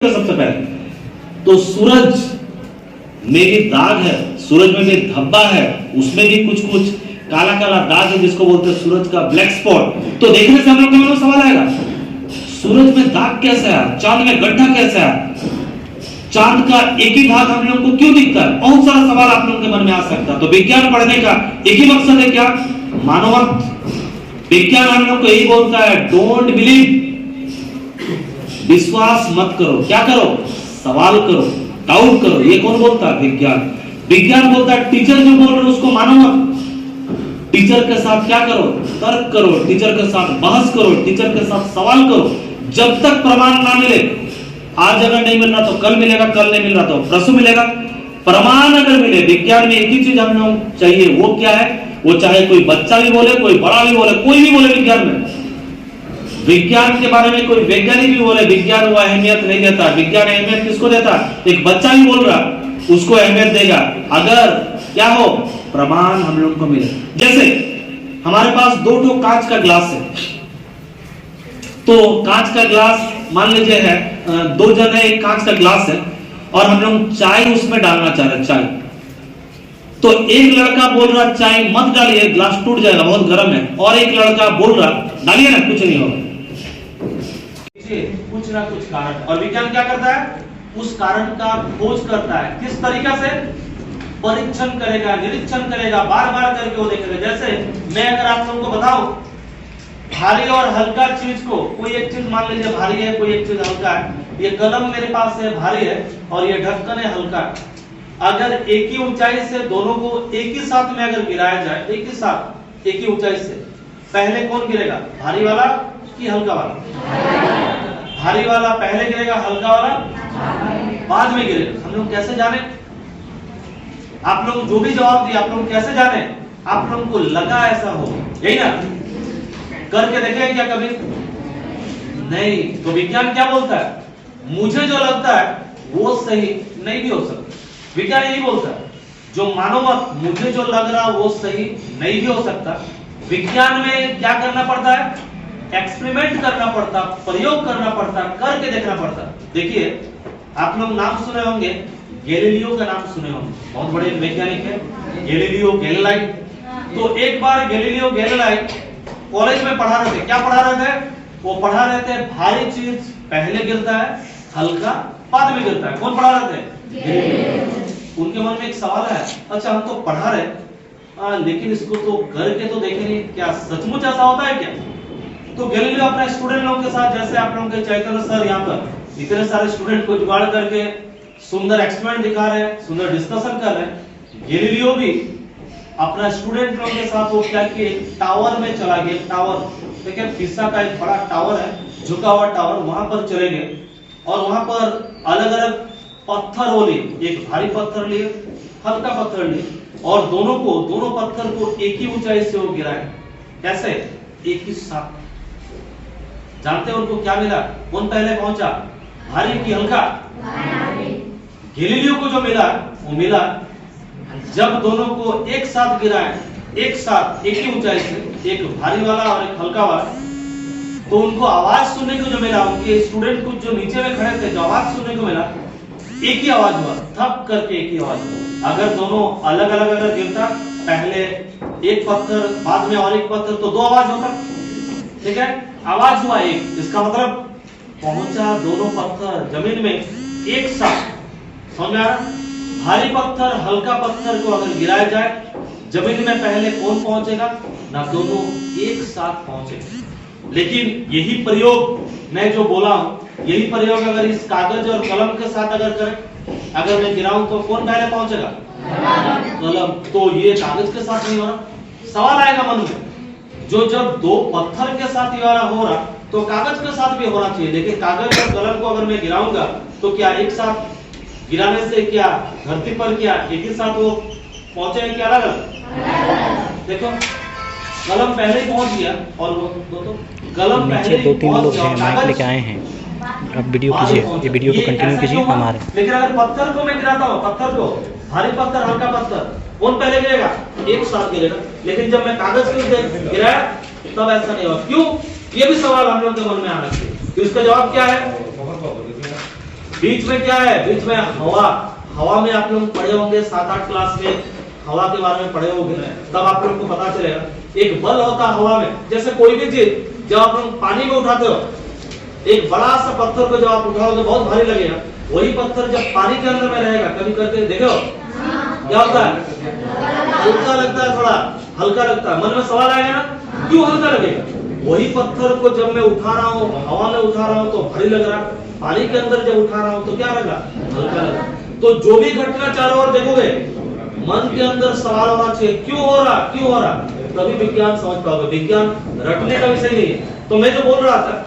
सबसे पहले तो सूरज में भी दाग है, सूरज में भी धब्बा है, उसमें भी कुछ कुछ काला काला दाग है जिसको बोलते हैं सूरज का ब्लैक स्पॉट। तो देखने से हम लोग के मन में सवाल आएगा, सूरज में दाग कैसे है, चांद में गड्ढा कैसे है, चांद का एक ही भाग हम लोग को क्यों दिखता है। बहुत सारा सवाल आप लोगों के मन में आ सकता है। तो विज्ञान पढ़ने का एक ही मकसद है, क्या? मानवत्व। विज्ञान हम लोग को यही बोलता है, डोंट बिलीव, विश्वास मत करो, क्या करो? सवाल करो, डाउट करो। ये कौन बोलता है? विज्ञान। विज्ञान बोलता है टीचर जो बोल रहे उसको मानो मत, टीचर के साथ क्या करो? तर्क करो, टीचर के साथ बहस करो, टीचर के साथ सवाल करो। जब तक प्रमाण ना मिले, आज अगर नहीं मिल रहा तो कल मिलेगा, कल नहीं मिल रहा तो परसों मिलेगा। प्रमाण अगर मिले, विज्ञान में एक ही चीज हम लोग चाहिए, वो क्या है? वो चाहे कोई बच्चा भी बोले, कोई बड़ा भी बोले, कोई भी बोले विज्ञान में, विज्ञान के बारे में कोई वैज्ञानिक भी बोले, विज्ञान वो अहमियत नहीं देता। विज्ञान अहमियत किसको देता? एक बच्चा भी बोल रहा उसको अहमियत देगा अगर क्या हो? प्रमाण हम लोग को मिले। जैसे हमारे पास दो कांच का ग्लास है, तो कांच का ग्लास मान लीजिए है, दो जन है, एक कांच का ग्लास है और हम लोग चाय उसमें डालना चाह रहे, चाय। तो एक लड़का बोल रहा चाय मत डालिए, ग्लास टूट जाएगा, बहुत गर्म है, और एक लड़का बोल रहा डालिए ना, कुछ नहीं होगा। कुछ ना कुछ कारण, और विज्ञान क्या करता है? उस कारण का खोज करता है। किस तरीका से? परीक्षण करेगा, निरीक्षण करेगा, बार बार करके वो देखेगा। जैसे मैं अगर आप लोगों को बताऊं भारी और हल्का चीज को, कोई एक चीज मान लीजिए भारी है, कोई एक चीज हल्का है। ये कलम मेरे पास है, भारी है, और ये ढक्कन है, हल्का है। अगर एक ही ऊंचाई से दोनों को एक ही साथ में अगर गिराया जाए, एक ही साथ एक ही ऊंचाई से, पहले कौन गिरेगा? भारी वाला कि हल्का वाला? भारी वाला पहले गिरेगा, हल्का वाला बाद में गिरेगा। हम लोग कैसे जाने? आप लोग जो भी जवाब दिए, आप लोग कैसे जाने? आप लोगों को लगा ऐसा हो, यही ना? करके देखें क्या कभी? नहीं। तो विज्ञान क्या बोलता है? मुझे जो लगता है वो सही नहीं भी हो सकता। विज्ञान यही बोलता है, जो मानो मत, मुझे जो लग रहा वो सही नहीं भी हो सकता। विज्ञान में क्या करना पड़ता है? एक्सपेरिमेंट करना पड़ता, प्रयोग करना पड़ता, करके देखना पड़ता। देखिए आप लोग नाम सुने होंगे, गैलीलियो का नाम सुने होंगे, बहुत बड़े वैज्ञानिक है गैलीलियो गैलीलाई। तो एक बार गैलीलियो गैलीलाई कॉलेज में पढ़ा रहे थे। क्या पढ़ा रहे थे? वो पढ़ा रहे थे भारी चीज पहले गिरता है, हल्का बाद में गिरता है। कौन पढ़ा रहे थे? उनके मन में एक सवाल है, अच्छा हम तो पढ़ा रहे लेकिन इसको तो करके तो देखे नहीं, क्या सचमुच ऐसा होता है क्या? तो गैलीलियो अपने स्टूडेंट लोगों के साथ, जैसे आप लोगों के चैतन्य सर यहाँ पर इतने सारे स्टूडेंट को जुगाड़ करके सुंदर एक्सपेरिमेंट दिखा रहे हैं, सुंदर डिस्कशन कर रहे हैं, गैलीलियो भी अपना स्टूडेंट लोगों के साथ वो क्या कि टावर में चला गया। टावर देखिए, पिसा का एक बड़ा टावर है, झुका हुआ टावर, वहां पर चले गए और वहां पर अलग अलग पत्थर वो लिए, एक भारी पत्थर लिए, हल्का पत्थर लिए, और दोनों पत्थर को एक ही ऊंचाई से वो गिराए। कैसे? एक ही साथ। जानते हैं उनको क्या मिला? कौन पहले पहुंचा, भारी की हल्का? गैलीलियो को जो मिला वो मिला जब दोनों को एक साथ गिराए, एक साथ एक ही ऊंचाई से, एक भारी वाला और एक हल्का वाला, तो उनको आवाज सुनने को जो मिला, उनके स्टूडेंट कुछ जो नीचे में खड़े थे, जो आवाज सुनने को मिला, एक ही आवाज हुआ, थप करके एक ही आवाज हुआ। अगर दोनों अलग अलग अगर गिरता, पहले एक पत्थर बाद में और एक पत्थर, तो दो आवाज होता। ठीक है, आवाज हुआ एक, इसका मतलब पहुंचा दोनों पत्थर जमीन में एक साथ। समझ में आ रहा? भारी पत्थर हल्का पत्थर को अगर गिराया जाए जमीन में, पहले कौन पहुंचेगा? ना दोनों एक साथ पहुंचेगा। लेकिन यही प्रयोग मैं जो बोला हूं, यही प्रयोग अगर इस कागज और कलम के साथ अगर करें, अगर मैं गिराऊं तो कौन पहले पहुंचेगा? कलम। तो ये कागज के साथ नहीं हो रहा। सवाल आएगा मन में, जो जब दो पत्थर के साथ ये वाला हो रहा, तो कागज के साथ भी होना चाहिए। लेकिन कागज और कलम को अगर मैं गिराऊंगा तो क्या एक साथ गिराने से क्या धरती पर क्या एक ही साथ वो पहुंचेगा क्या अलग अलग? देखो कलम पहले ही पहुंच गया, और वो तो कलम पहले ही 2-3 लोग हैं, माइक लेके आए हैं, अब वीडियो कीजिए, ये वीडियो को कंटिन्यू कीजिए हमारे। लेकिन अगर पत्थर को मैं गिराता हूँ, पत्थर को, भारी पत्थर हल्का पत्थर, कौन पहले गिरेगा? एक साथ गिरेगा। लेकिन जब मैं कागज को गिराया तब ऐसा नहीं हुआ। क्यों? ये भी सवाल हम लोग के मन में आना चाहिए। तो इसका जवाब क्या है? बीच में क्या है, बीच में हवा। हवा में आप लोग पढ़े होंगे 7-8 क्लास में, हवा के बारे में पढ़े होंगे, तब आप लोग को पता चलेगा। एक बल होता है हवा में, जैसे कोई भी चीज जब आप लोग पानी में उठाते हो, एक बड़ा सा पत्थर को जब आप उठाओगे बहुत भारी लगेगा, वही पत्थर जब पानी के अंदर में रहेगा, कभी करके देखो क्या होता है, हल्का लगता है, थोड़ा हल्का लगता है। मन में सवाल आएगा ना, क्यों हल्का लगेगा? वही पत्थर को जब मैं उठा रहा हूँ, हवा में उठा रहा हूँ तो भारी लग रहा, पानी के अंदर जब उठा रहा हूँ तो क्या लगा, हल्का लगा। तो जो भी घटना चारों ओर देखोगे, मन के अंदर सवाल होना चाहिए, क्यों हो रहा, क्यों हो रहा, तभी विज्ञान समझ पाओगे। विज्ञान रटने का विषय नहीं है। तो मैं जो बोल रहा था,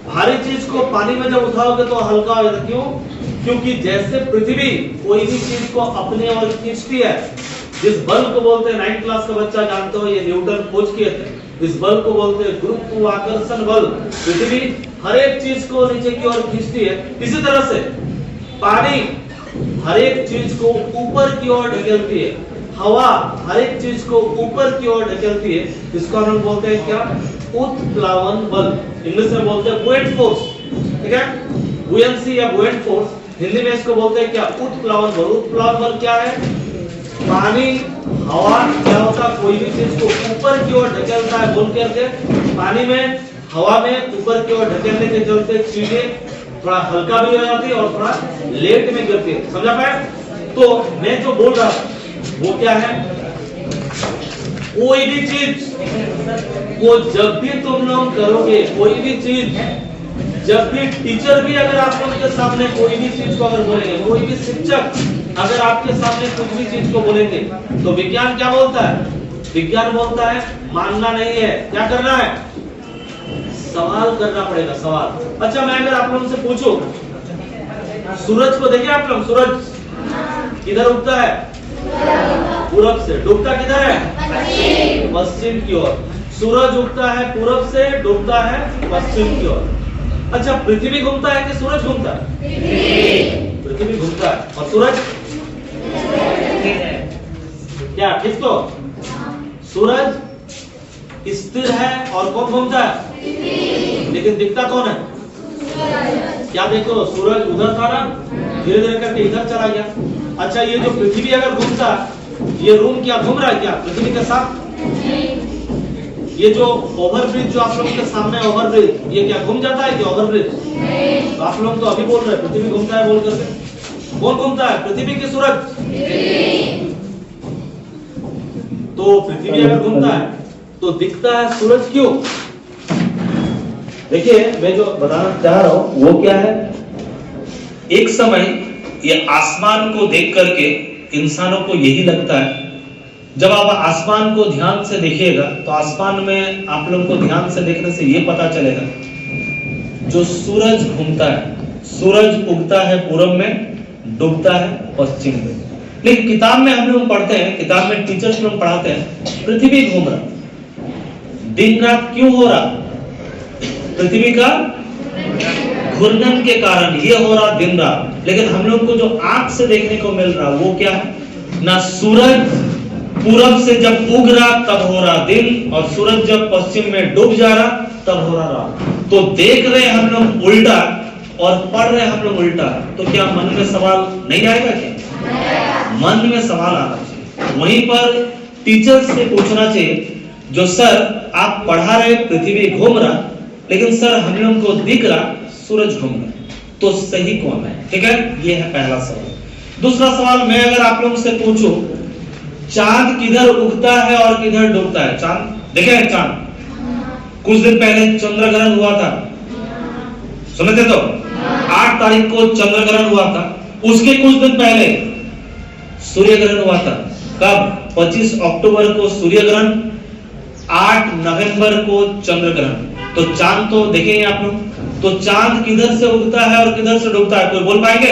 भारी चीज को पानी में जब उठाओगे तो हल्का हो जाता, क्यों? क्योंकि जैसे पृथ्वी कोई भी चीज को अपने ओर खींचती है, जिस बल को बोलते हैं, 9th क्लास का बच्चा जानते हो, ये न्यूटन खोज किए थे, इस बल को बोलते हैं गुरुत्वाकर्षण बल। पृथ्वी हर एक चीज को नीचे की ओर खींचती है, इसी तरह से पानी हर एक चीज को ऊपर की ओर ढकेलती है, हवा हर एक चीज को ऊपर की ओर ढकेलती है। इसको हम बोलते हैं क्या, उत्प्लावन बल। इंग्लिश में बोलते हैं बुएंट फोर्स, ठीक है, बुयंसी या बुएंट फोर्स। हिंदी में इसको बोलते हैं क्या, उत्प्लावन बल। उत्प्लावन बल क्या है? पानी, हवा क्या होता है, कोई भी चीज को ऊपर की ओर ढकेलता है, बोल करके पानी में, हवा में ऊपर की ओर ढकेलने के चलते चीजें थोड़ा हल्का भी हो जाती है और थोड़ा लेट में गिरती है। समझा पाए? तो मैं जो बोल रहा वो क्या है, कोई भी चीज को जब भी तुम लोग करोगे, कोई भी चीज, जब भी टीचर भी अगर आप लोगों के सामने कोई भी चीज को अगर बोलेंगे, कोई भी शिक्षक अगर आपके सामने कुछ भी चीज को बोलेंगे, तो विज्ञान क्या बोलता है? विज्ञान बोलता है मानना नहीं है, क्या करना है, सवाल करना पड़ेगा, सवाल। अच्छा, मैं अगर आप लोगों से पूछूं, सूरज को देखे आप लोग, सूरज किधर उगता है? पूरब से। डूबता किधर है? पश्चिम की ओर। सूरज उगता है पूरब से, डूबता है पश्चिम की ओर। अच्छा, पृथ्वी घूमता है कि सूरज घूमता है? पृथ्वी घूमता है और सूरज क्या, ठीक? तो सूरज स्थिर है और कौन घूमता है? लेकिन दिखता कौन है? क्या देखो, सूरज उधर था ना, धीरे धीरे करके इधर चला गया। अच्छा, ये जो पृथ्वी अगर घूमता, ये रूम क्या घूम रहा है क्या पृथ्वी के साथ? ये जो ओवरब्रिज जो आप लोगों के सामने ओवरब्रिज, ये क्या घूम जाता है क्या ओवरब्रिज? तो आप लोग तो अभी बोल रहे हैं पृथ्वी घूमता है बोल करके। कौन घूमता है, पृथ्वी की सूरज? तो पृथ्वी अगर घूमता है तो दिखता है सूरज क्यों? देखिए, मैं जो बताना चाह रहा हूं वो क्या है, एक समय ये आसमान को देख करके इंसानों को यही लगता है, जब आप आसमान को ध्यान से देखिएगा तो आसमान में आप लोगों को ध्यान से देखने से ये पता चलेगा, जो सूरज घूमता है, सूरज उगता है पूरब में, डूबता है पश्चिम में। लेकिन किताब में हम लोग पढ़ते हैं, किताब में टीचर्स लोग पढ़ाते हैं पृथ्वी घूम रहा, दिन रात क्यों हो रहा? पृथ्वी का घूर्णन के कारण ये हो रहा दिन रात। लेकिन हम लोग को जो आंख से देखने को मिल रहा वो क्या है, ना सूरज पूरब से जब उग रहा तब हो रहा दिन, और सूरज जब पश्चिम में डूब जा रहा तब हो रहा रात। तो देख रहे हम लोग उल्टा और पढ़ रहे हम लोग उल्टा, तो क्या मन में सवाल नहीं आएगा? क्या मन में सवाल आना चाहिए। वहीं पर टीचर से पूछना चाहिए, जो सर आप पढ़ा रहे पृथ्वी घूम रहा, लेकिन सर हम लोग को दिख रहा सूरज घूम रहा, तो सही कौन है? ठीक है, ये है पहला सवाल। दूसरा सवाल मैं अगर आप लोगों से पूछूं, चांद किधर उगता है और किधर डूबता है? चांद देखे हैं? चांद कुछ दिन पहले चंद्र ग्रहण हुआ था, सुने थे? तो 8 तारीख को चंद्र ग्रहण हुआ था, उसके कुछ दिन पहले सूर्य ग्रहण हुआ था। कब? 25 अक्टूबर को सूर्य ग्रहण, 8 नवंबर को चंद्र ग्रहण। तो चांद तो देखेंगे आप लोग, तो चांद किधर से उगता है और किधर से डूबता है, कोई बोल पाएंगे?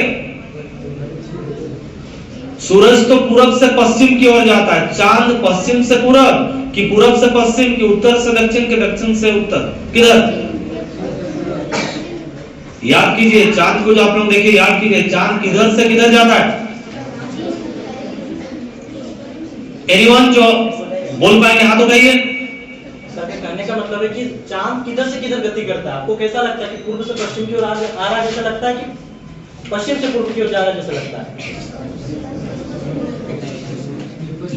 सूरज तो पूरब से पश्चिम की ओर जाता है, चांद पश्चिम से पूरब कि पूरब से पश्चिम कि उत्तर से दक्षिण कि दक्षिण से उत्तर? किधर? याद कीजिए, चांद को जो आप लोग देखिए, याद कीजिए, चांद किधर से किधर जाता है? एनीवन जो बोल पाएंगे हाथ उठाइए। कहने का मतलब है कि चांद किधर से किधर गति करता है? आपको कैसा लगता है कि पूर्व से पश्चिम की ओर आ रहा है, जैसा लगता है कि पश्चिम से पूर्व की ओर जा रहा है जैसा लगता है।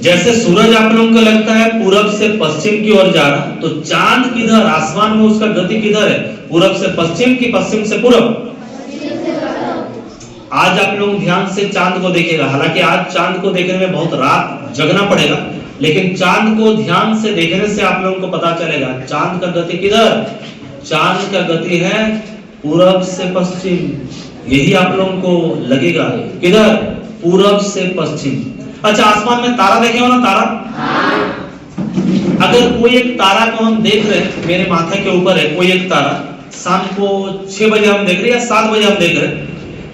जैसे सूरज आप लोगों को लगता है पूरब से पश्चिम की ओर जा रहा, तो चांद किधर, आसमान में उसका गति किधर है, पूरब से पश्चिम की पश्चिम से पूरब। आज आप लोग ध्यान से चांद को देखेगा, हालांकि आज चांद को देखने में बहुत रात जगना पड़ेगा, लेकिन चांद को ध्यान से देखने से आप लोगों को पता चलेगा चांद का गति किधर, चांद का गति है पूरब से पश्चिम। यही आप लोगों को लगेगा किधर, पूरब से पश्चिम। अच्छा, आसमान में तारा देखे हो ना, तारा? अगर कोई एक तारा को हम देख रहे हैं, मेरे माथे के ऊपर है कोई एक तारा, शाम को 6 बजे हम देख रहे हैं या 7 बजे हम देख रहे हैं,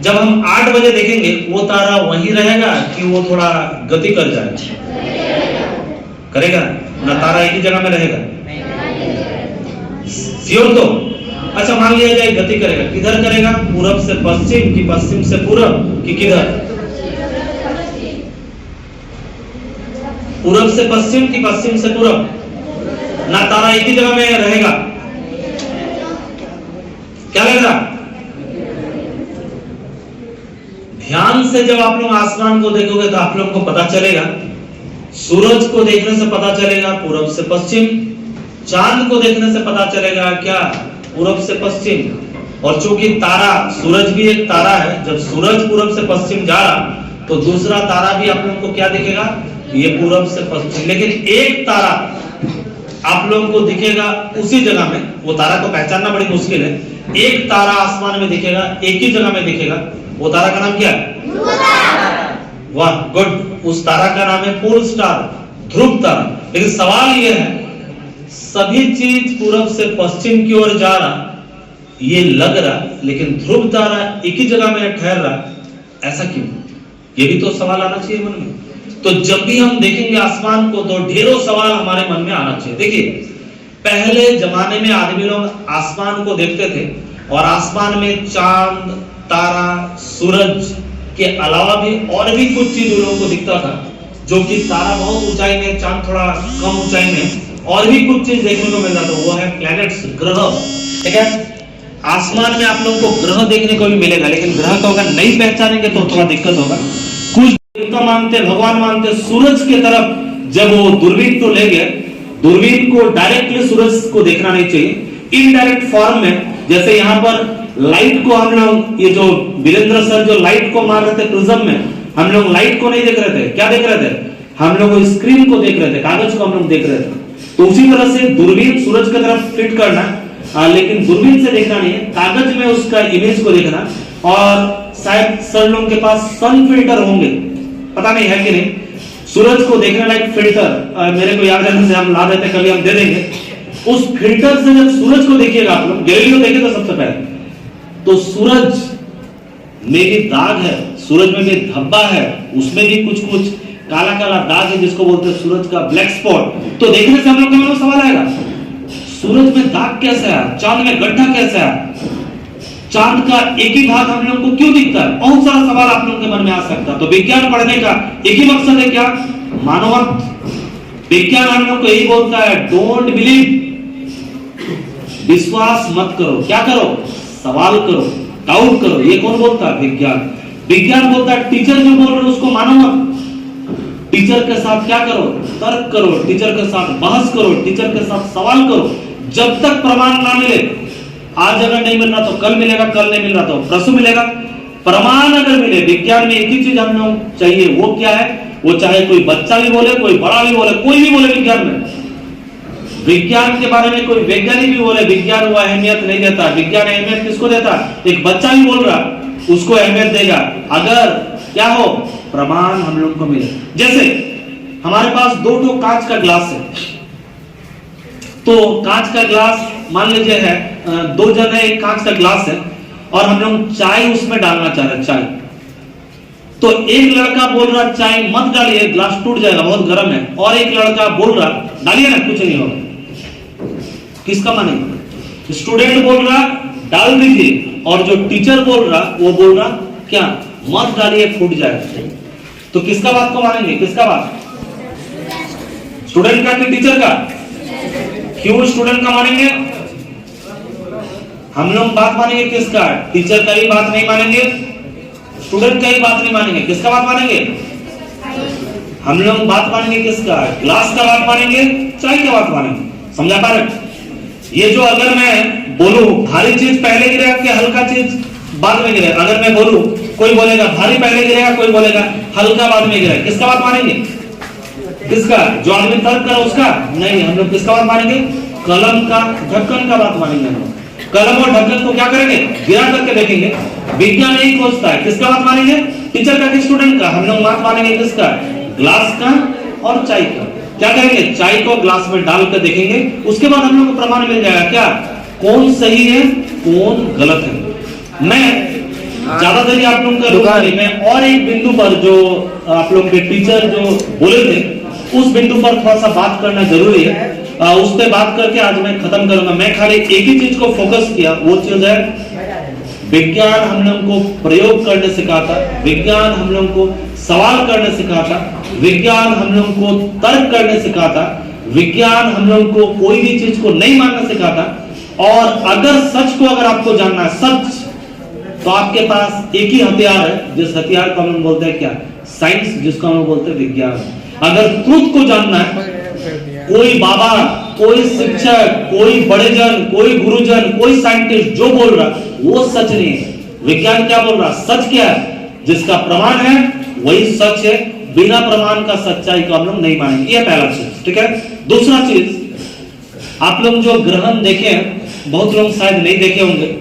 जब हम 8 बजे देखेंगे वो तारा वहीं रहेगा कि वो थोड़ा गति कर जाएगा? करेगा ना, तारा एक ही जगह में रहेगा? श्योर तो? अच्छा, मान लिया जाए गति करेगा, किधर करेगा, पूरब से पश्चिम कि पश्चिम से पूरब कि किधर, पूरब से पश्चिम कि पश्चिम से पूरब? ना तारा एक ही जगह में रहेगा? क्या लग रहा? ध्यान से जब आप लोग आसमान को देखोगे तो आप लोगों को पता चलेगा, सूरज को देखने से पता चलेगा पूरब से पश्चिम, चांद को देखने से पता चलेगा क्या, पूरब से पश्चिम। और चूंकि तारा, सूरज भी एक तारा है, जब सूरज पूरब से पश्चिम जा रहा तो दूसरा तारा भी आप लोगों को क्या दिखेगा, ये पूरब से पश्चिम। लेकिन एक तारा आप लोगों को दिखेगा उसी जगह में, वो तारा को पहचानना बड़ी मुश्किल है, एक तारा आसमान में दिखेगा, एक ही जगह में दिखेगा, वो तारा का नाम क्या है? वाह, गुड, उस तारा का नाम है पोल स्टार, ध्रुव तारा। लेकिन सवाल यह है, सभी चीज पूरब से पश्चिम की ओर जा रहा, ये लग रहा, लेकिन ध्रुव तारा एक ही जगह में ठहर रहा, ऐसा क्यों? ये भी तो सवाल आना चाहिए मन में। तो जब भी हम देखेंगे आसमान को तो ढेरों सवाल हमारे मन में आना चाहिए। देखिए, पहले जमाने में आदमी लोग आसमान को देखते थे और आसमान में चांद, तारा, सूरज के अलावा भी और भी कुछ चीज उन लोगों को दिखता था, जो कि तारा बहुत ऊंचाई में, चांद थोड़ा कम ऊंचाई में, और भी कुछ चीज देखने को मिलता था, वो है प्लैनेट्स, ग्रह। ठीक है, आसमान में आप लोगों को ग्रह देखने को भी मिलेगा, लेकिन ग्रह को अगर नहीं पहचानेंगे तो थोड़ा दिक्कत होगा। कुछ देवता मानते, भगवान मानते, सूरज की तरफ जब वो दूरबीन को ले गए, दूरबीन को डायरेक्टली सूरज को देखना नहीं चाहिए, इनडायरेक्ट फॉर्म में, जैसे यहाँ पर लाइट को हम लोग, ये जो वीरेंद्र सर जो लाइट को मार रहे थे प्रिज्म में, हम लोग लाइट को नहीं देख रहे थे, क्या देख रहे थे, हम लोग स्क्रीन को देख रहे थे, कागज को हम लोग देख रहे थे। तो उसी तरह से दूरबीन सूरज की तरफ फिट करना, लेकिन दूरबीन से देखना नहीं है, कागज में उसका इमेज को देखना। और शायद सर लोगों के पास सन फिल्टर होंगे, पता नहीं है कि नहीं, सूरज को देखने लायक फिल्टर, मेरे को याद रहने से हम ला देते, कभी हम दे देंगे। उस फिल्टर से जब सूरज को देखिएगा आप लोग, गैलीलियो देखे तो सबसे पहले, तो सूरज में भी दाग है, सूरज में भी धब्बा है, उसमें भी कुछ कुछ काला काला दाग है, जिसको बोलते हैं सूरज का ब्लैक स्पॉट। तो देखने से हम लोग के मन में सवाल आएगा, सूरज में दाग कैसे आया, चांद में गड्ढा कैसे आया, चांद का एक ही भाग हम लोग को क्यों दिखता है? बहुत सारा सवाल आप लोगों के मन में आ सकता है। तो विज्ञान पढ़ने का एक ही मकसद है, क्या? मानवत्व। विज्ञान हम लोग को यही बोलता है, डोंट बिलीव, विश्वास मत करो, क्या करो? सवाल करो, डाउट करो। ये कौन बोलता है? विज्ञान। विज्ञान बोलता है टीचर जो बोल रहे हैं उसको मानो मत, टीचर के साथ क्या करो? तर्क करो, टीचर के साथ बहस करो, टीचर के साथ सवाल करो, जब तक प्रमाण ना मिले। आज अगर नहीं मिल रहा तो कल मिलेगा, कल नहीं मिल रहा तो परसों मिलेगा। प्रमाण अगर मिले, विज्ञान में एक ही चीज हम लोग चाहिए, वो क्या है? वो चाहे कोई बच्चा भी बोले, कोई बड़ा भी बोले, कोई भी बोले, विज्ञान में, विज्ञान के बारे में कोई वैज्ञानिक भी बोले, विज्ञान वो अहमियत नहीं देता। विज्ञान अहमियत किसको देता? एक बच्चा भी बोल रहा उसको अहमियत देगा, अगर क्या हो? प्रमाण हम लोग को मिले। जैसे हमारे पास 2 कांच का ग्लास है, तो कांच का ग्लास मान लीजिए है, 2 जगह एक कांच का ग्लास है और हम लोग चाय उसमें डालना चाह रहे हैं, चाय। तो एक लड़का बोल रहा चाय मत डालिए, ग्लास टूट जाएगा, बहुत गर्म है, और एक लड़का बोल रहा डालिए ना, कुछ नहीं होगा। किसका मानेंगे? स्टूडेंट बोल रहा डाल दीजिए, और जो टीचर बोल रहा वो बोल रहा क्या? मत डालिए, फूट जाएगा। तो किसका बात को मानेंगे? किसका बात? स्टूडेंट का कि टीचर का? क्यों स्टूडेंट का मानेंगे? हम लोग बात मानेंगे किसका? टीचर का भी बात नहीं मानेंगे, स्टूडेंट का ही बात नहीं मानेंगे, किसका बात मानेंगे? हम लोग बात मानेंगे किसका? ग्लास का बात मानेंगे, चाय का बात मानेंगे। समझा पा रहे? ये जो अगर मैं बोलूं भारी चीज पहले गिरेगा कि हल्का चीज बाद में गिरेगा, अगर मैं बोलूं कोई बोलेगा भारी पहले गिरेगा, कोई बोलेगा हल्का बाद में गिरेगा, किसका बात मानेंगे? किसका? जो आदमी तर्क करे उसका? नहीं, हम लोग किसका बात मानेंगे? कलम का ढक्कन का बात मानेंगे। हम लोग कलम और ढक्कन को क्या करेंगे? गिरा करके देखेंगे। विज्ञान यही खोजता है, किसका बात मानेंगे? टीचर का कि स्टूडेंट का? हम लोग बात मानेंगे किसका? ग्लास का और चाय का। क्या करेंगे? चाय को ग्लास में डाल कर देखेंगे, उसके बाद हम लोग को प्रमाण मिल जाएगा क्या कौन सही है कौन गलत है। मैं ज्यादा देरी आप लोगों का रुका नहीं, मैं और एक बिंदु पर जो आप लोगों के टीचर जो बोले थे उस बिंदु पर थोड़ा सा बात करना जरूरी है। उस पर बात करके आज मैं खत्म करूंगा। मैं खाली एक ही चीज को फोकस किया, वो चीज है विज्ञान हम लोग को प्रयोग करने सिखाता, विज्ञान हम लोग को सवाल करने सिखाता, विज्ञान हम लोग को तर्क करने सिखाता, विज्ञान हम लोग को कोई भी चीज को नहीं मानना सिखाता। और अगर सच को अगर आपको जानना है सच, तो आपके पास एक ही हथियार है, जिस हथियार को हम लोग बोलते हैं क्या? साइंस, जिसको हम लोग बोलते हैं विज्ञान। अगर ट्रुथ को जानना है, कोई बाबा, कोई शिक्षक, कोई बड़े जन, कोई गुरुजन, कोई साइंटिस्ट जो बोल रहा वो सच नहीं है। विज्ञान क्या बोल रहा? सच क्या है? जिसका प्रमाण है वही सच है, बिना प्रमाण का सच्चाई को हम लोग नहीं मानेंगे। ये पहला चीज, ठीक है। दूसरा चीज, आप लोग जो ग्रहण देखे हैं, बहुत लोग शायद नहीं देखे होंगे।